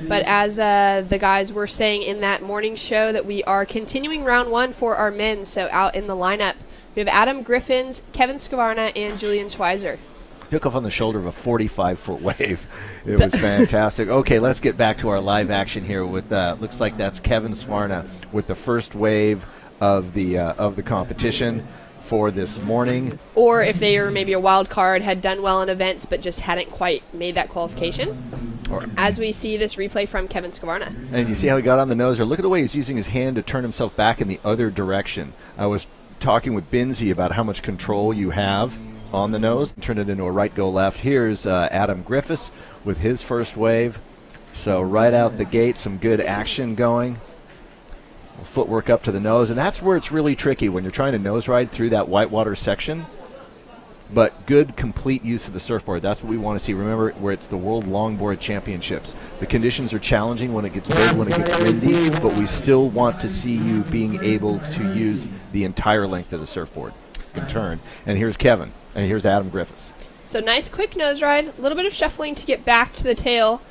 But as the guys were saying in that morning show, that we are continuing round 1 for our men. So out in the lineup, we have A.Griffiths, K.Skvarna, and J.Schweizer. Took off on the shoulder of a 45-foot wave. It was fantastic. Okay, let's get back to our live action here with looks like that's K.Skvarna with the first wave of the competition for this morning. Or if they were maybe a wild card, had done well in events but just hadn't quite made that qualification. As we see this replay from K.Skvarna. And you see how he got on the nose there. Look at the way he's using his hand to turn himself back in the other direction. I was talking with Binsey about how much control you have on the nose. Turn it into a right go left. Here's A.Griffiths with his first wave. So right out the gate, some good action going. Footwork up to the nose, and that's where it's really tricky when you're trying to nose ride through that whitewater section. But good, complete use of the surfboard. That's what we want to see. Remember, where it's the World Longboard Championships. The conditions are challenging when it gets big, when it gets windy, but we still want to see you being able to use the entire length of the surfboard. Good turn. And here's Kevin, and here's A.Griffiths. So nice quick nose ride, a little bit of shuffling to get back to the tail,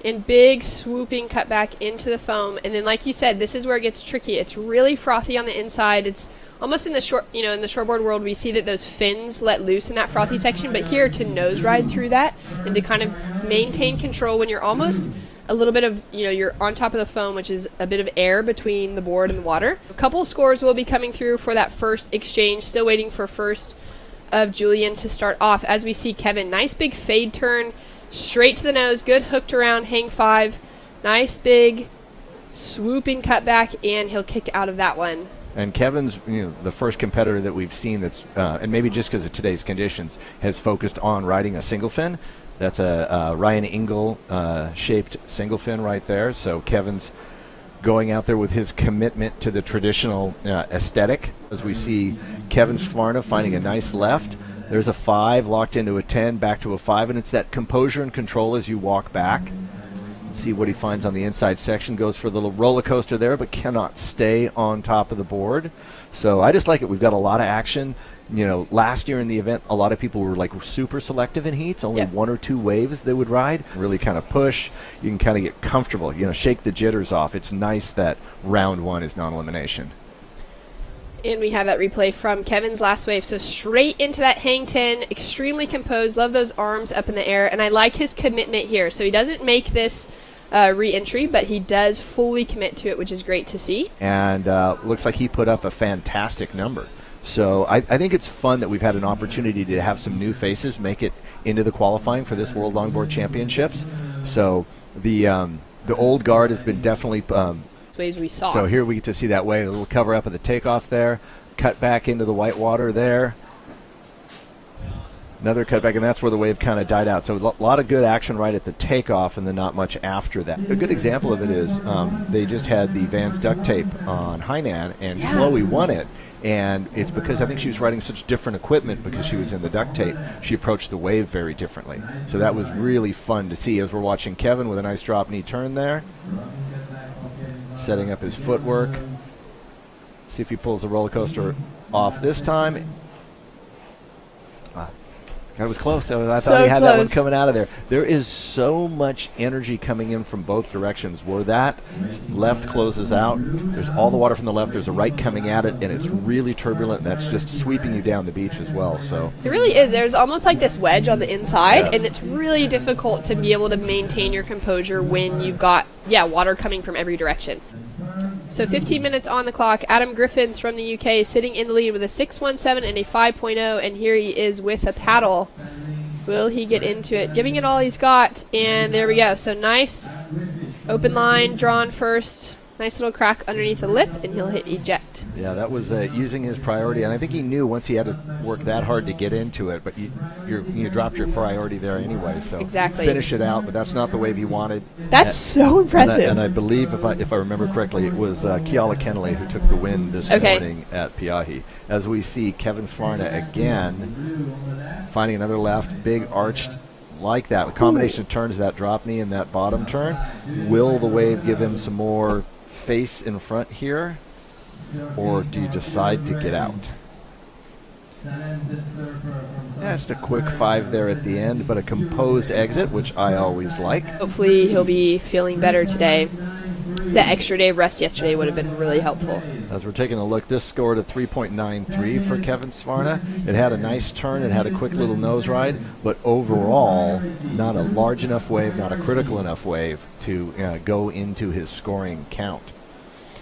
and big swooping cut back into the foam. And then, like you said, this is where it gets tricky. It's really frothy on the inside. It's almost in the in the shortboard world, we see that those fins let loose in that frothy section. But here, to nose ride through that and to kind of maintain control when you're almost a little bit of, you're on top of the foam, which is a bit of air between the board and the water. A couple of scores will be coming through for that first exchange. Still waiting for first of Julian to start off. As we see Kevin, nice big fade turn. Straight to the nose, good hooked around, hang 5. Nice big swooping cut back, and he'll kick out of that one. And Kevin's the first competitor that we've seen that's, and maybe just because of today's conditions, has focused on riding a single fin. That's a Ryan Engel shaped single fin right there. So Kevin's going out there with his commitment to the traditional aesthetic. As we see K.Skvarna finding a nice left. There's a 5 locked into a 10, back to a 5, and it's that composure and control as you walk back. See what he finds on the inside section. Goes for the little roller coaster there, but cannot stay on top of the board. So I just like it. We've got a lot of action. Last year in the event, a lot of people were like super selective in heats. Only 1 or 2 waves they would ride. Really kind of push. You can kind of get comfortable. Shake the jitters off. It's nice that round 1 is non-elimination. And we have that replay from Kevin's last wave. So straight into that hang 10, extremely composed. Love those arms up in the air. And I like his commitment here. So he doesn't make this re-entry, but he does fully commit to it, which is great to see. And looks like he put up a fantastic number. So I think it's fun that we've had an opportunity to have some new faces make it into the qualifying for this World Longboard Championships. So the old guard has been definitely waves we saw. So here we get to see that wave, a little cover up of the takeoff there, cut back into the white water there. Another cut back, and that's where the wave kind of died out. So a lot of good action right at the takeoff and then not much after that. A good example of it is they just had the Vans duct tape on Hainan, and Chloe won it. And it's because I think she was riding such different equipment because she was in the duct tape. She approached the wave very differently. So that was really fun to see as we're watching Kevin with a nice drop knee turn there. Setting up his footwork. See if he pulls the roller coaster off this time. That was close. I thought he had that one coming out of there. There is so much energy coming in from both directions. Where that left closes out, there's all the water from the left. There's a right coming at it, and it's really turbulent. And that's just sweeping you down the beach as well. So it really is. There's almost like this wedge on the inside, and it's really difficult to be able to maintain your composure when you've got water coming from every direction. So 15 minutes on the clock. A.Griffiths from the UK sitting in the lead with a 6.17 and a 5.0, and here he is with a paddle. Will he get into it? Giving it all he's got, and there we go. So nice open line, drawn first. Nice little crack underneath the lip, and he'll hit eject. Yeah, that was using his priority, and I think he knew once he had to work that hard to get into it, but you dropped your priority there anyway, so exactly. Finish it out, but that's not the wave he wanted. That's so impressive. And I believe, if I remember correctly, it was Keala Kennelly who took the win this morning at Piahi. As we see K.Skvarna again, finding another left, big arched, like that. The combination of turns, that drop knee and that bottom turn. Will the wave give him some more face in front here, or do you decide to get out? Yeah, just a quick 5 there at the end, but a composed exit, which I always like. Hopefully he'll be feeling better today. The extra day of rest yesterday would have been really helpful. As we're taking a look, this scored a 3.93 for K.Skvarna. It had a nice turn, it had a quick little nose ride, but overall, not a large enough wave, not a critical enough wave to go into his scoring count.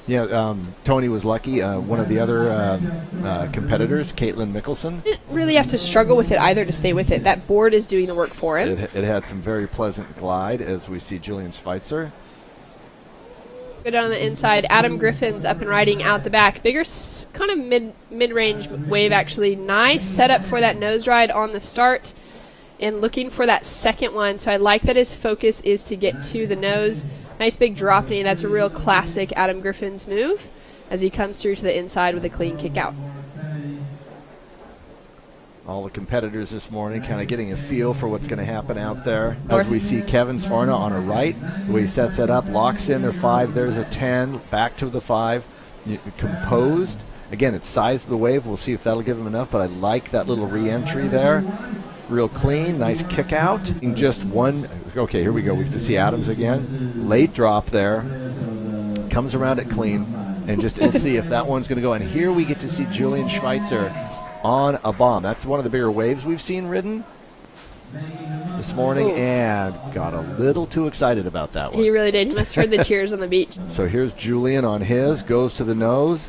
Yeah, Tony was lucky. One of the other competitors, Caitlin Mickelson, Didn't really have to struggle with it either to stay with it. That board is doing the work for him. it had some very pleasant glide, as we see J.Schweizer. Go down on the inside. A.Griffiths up and riding out the back. Bigger kind of mid-range wave, actually. Nice setup for that nose ride on the start and looking for that second one. So I like that his focus is to get to the nose. Nice big drop knee. That's a real classic A.Griffiths move as he comes through to the inside with a clean kick out. All the competitors this morning kind of getting a feel for what's going to happen out there. As we see K.Skvarna on a right, the way he sets it up, locks in their 5, there's a 10, back to the 5, composed. Again, it's size of the wave. We'll see if that'll give him enough, but I like that little re-entry there. Real clean, nice kick out. In just one, okay, here we go. We get to see Adams again. Late drop there. Comes around it clean, and just we'll see if that one's going to go. And here we get to see J.Schweizer on a bomb. That's one of the bigger waves we've seen ridden this morning. Ooh. And got a little too excited about that one. He really did. He must have heard the cheers on the beach. So here's Julian on his, goes to the nose,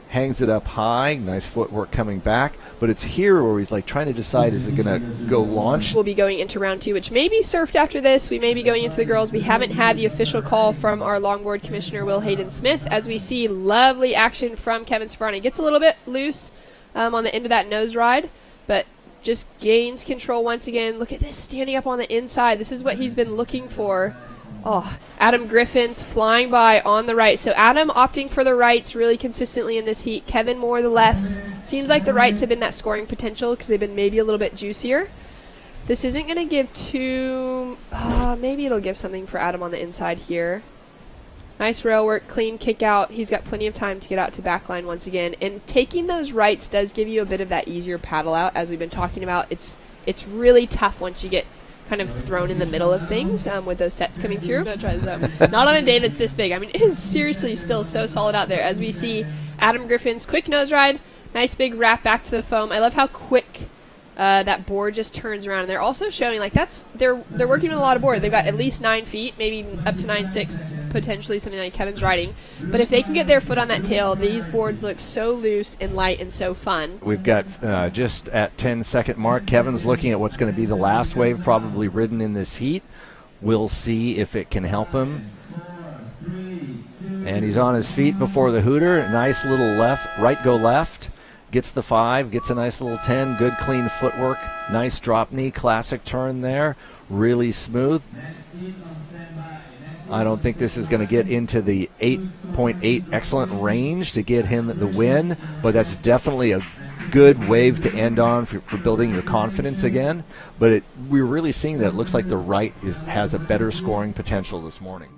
hangs it up high, nice footwork coming back, but it's here where he's like trying to decide, is it going to go launch? We'll be going into round 2, which may be surfed after this. We may be going into the girls. We haven't had the official call from our longboard commissioner, Will Hayden-Smith, as we see lovely action from K.Skvarna. Gets a little bit loose on the end of that nose ride, but just gains control once again. Look at this, standing up on the inside. This is what he's been looking for. Oh, A.Griffiths flying by on the right. So Adam opting for the rights really consistently in this heat. Kevin more the lefts. Seems like the rights have been that scoring potential because they've been maybe a little bit juicier. This isn't going to give too... maybe it'll give something for Adam on the inside here. Nice rail work, clean kick out. He's got plenty of time to get out to backline once again. And taking those rights does give you a bit of that easier paddle out, as we've been talking about. It's really tough once you get kind of thrown in the middle of things with those sets coming through. I'm going to try this out. Not on a day that's this big. I mean, it is seriously still so solid out there. As we see A.Griffiths, quick nose ride, nice big wrap back to the foam. I love how quick that board just turns around. And they're also showing, like, they're working with a lot of board. They've got at least 9 feet, maybe up to 9.6, potentially something like Kevin's riding. But if they can get their foot on that tail, these boards look so loose and light and so fun. We've got just at 10-second mark, Kevin's looking at what's going to be the last wave probably ridden in this heat. We'll see if it can help him. And he's on his feet before the hooter. Nice little right go left. Gets the 5, gets a nice little 10, good clean footwork, nice drop knee, classic turn there, really smooth. I don't think this is going to get into the 8.8 excellent range to get him the win, but that's definitely a good wave to end on for building your confidence again. But we're really seeing that it looks like the right has a better scoring potential this morning.